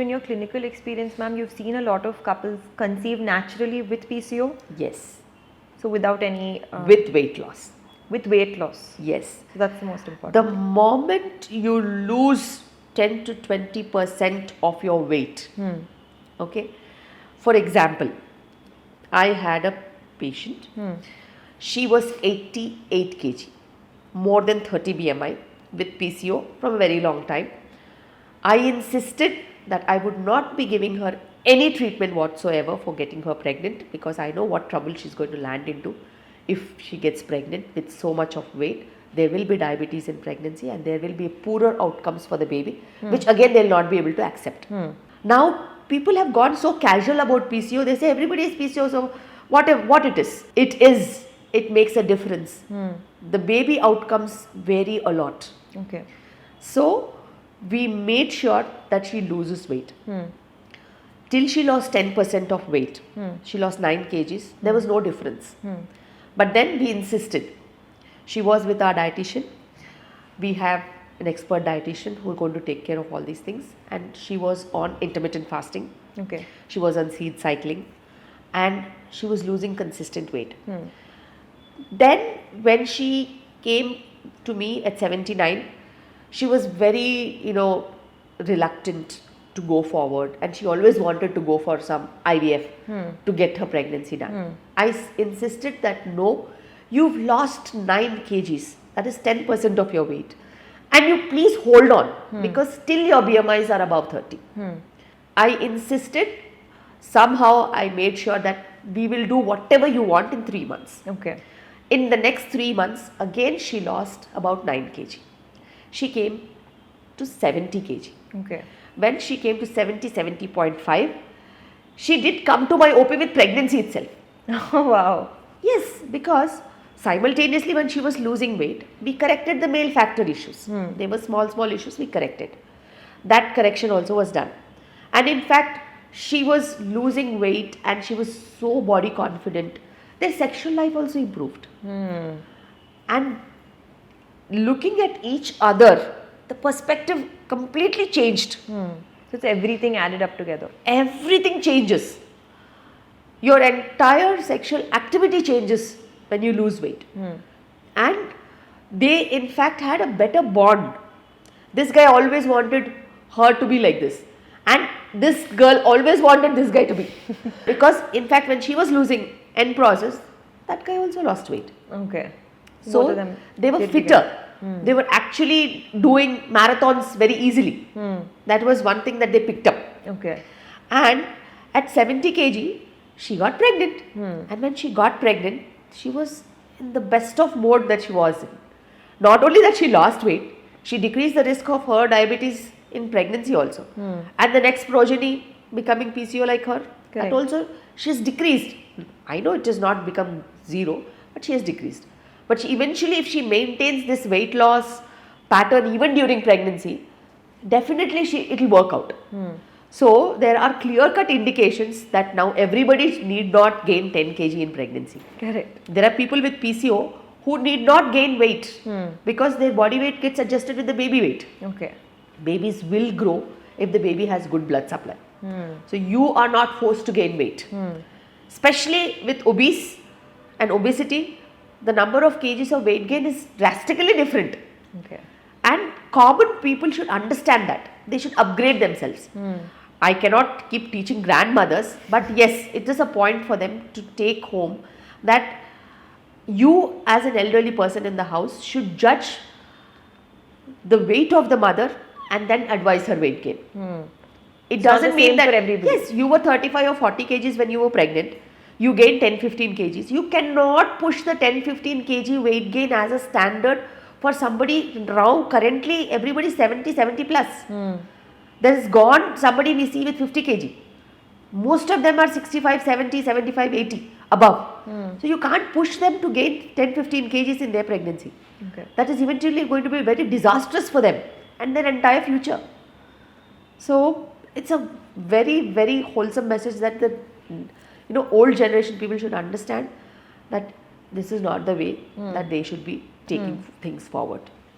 In your clinical experience, ma'am, you've seen a lot of couples conceive naturally with PCO? Yes. So without any... With weight loss. with weight loss? Yes. So that's the most important. The moment you lose 10 to 20% of your weight, okay. For example, I had a patient. She was 88 kg, more than 30 BMI with PCO from a very long time. I insisted that I would not be giving her any treatment whatsoever for getting her pregnant, because I know what trouble she's going to land into if she gets pregnant with so much of weight. There will be diabetes in pregnancy and there will be poorer outcomes for the baby, which again they'll not be able to accept. Now people have gone so casual about PCO. They say everybody is PCO, so what it is. It makes a difference. The baby outcomes vary a lot. Okay. So we made sure that she loses weight. Till she lost 10% of weight. She lost 9 kgs. There was no difference. But then we insisted. She was with our dietitian. We have an expert dietitian who is going to take care of all these things. And she was on intermittent fasting. Okay. She was on seed cycling. And she was losing consistent weight. Then when she came to me at 79, she was very, reluctant to go forward, and she always wanted to go for some IVF to get her pregnancy done. I insisted that no, you've lost 9 kgs, that is 10% of your weight, and you please hold on because still your BMIs are above 30. I insisted, somehow I made sure that we will do whatever you want in 3 months. Okay. In the next 3 months, again she lost about 9 kg. She came to 70 kg. Okay. When she came to 70.5, she did come to my OP with pregnancy itself. Oh, wow. Yes, because simultaneously when she was losing weight, we corrected the male factor issues. They were small issues, we corrected. That correction also was done. And in fact, she was losing weight and she was so body confident. Their sexual life also improved. And looking at each other, the perspective completely changed. So it's everything added up together. Everything changes. Your entire sexual activity changes when you lose weight. And they in fact had a better bond. This guy always wanted her to be like this. And this girl always wanted this guy to be. Because in fact when she was losing end process, that guy also lost weight. Okay. So Both of them they were did fitter. together. They were actually doing marathons very easily. That was one thing that they picked up. Okay. And at 70 kg, she got pregnant. And when she got pregnant, she was in the best of mode that she was in. Not only that she lost weight, she decreased the risk of her diabetes in pregnancy also. And the next progeny becoming PCO like her, that also she has decreased. I know it has not become zero, but she has decreased. But eventually if she maintains this weight loss pattern even during pregnancy, definitely it will work out. So there are clear-cut indications that now everybody need not gain 10 kg in pregnancy. Correct. There are people with PCO who need not gain weight because their body weight gets adjusted with the baby weight. Okay. Babies will grow if the baby has good blood supply. So you are not forced to gain weight. Especially with obese and obesity, the number of kgs of weight gain is drastically different. Okay. And common people should understand that. They should upgrade themselves. I cannot keep teaching grandmothers, but yes, it is a point for them to take home that you as an elderly person in the house should judge the weight of the mother and then advise her weight gain. It doesn't mean that, yes, you were 35 or 40 kgs when you were pregnant, you gained 10-15 kgs. You cannot push the 10-15 kg weight gain as a standard for somebody now. Currently, everybody is 70 plus. There is gone somebody we see with 50 kg. Most of them are 65, 70, 75, 80 above. So you can't push them to gain 10-15 kgs in their pregnancy. Okay. That is eventually going to be very disastrous for them and their entire future. So it's a very, very wholesome message that the old generation people should understand that this is not the way that they should be taking things forward.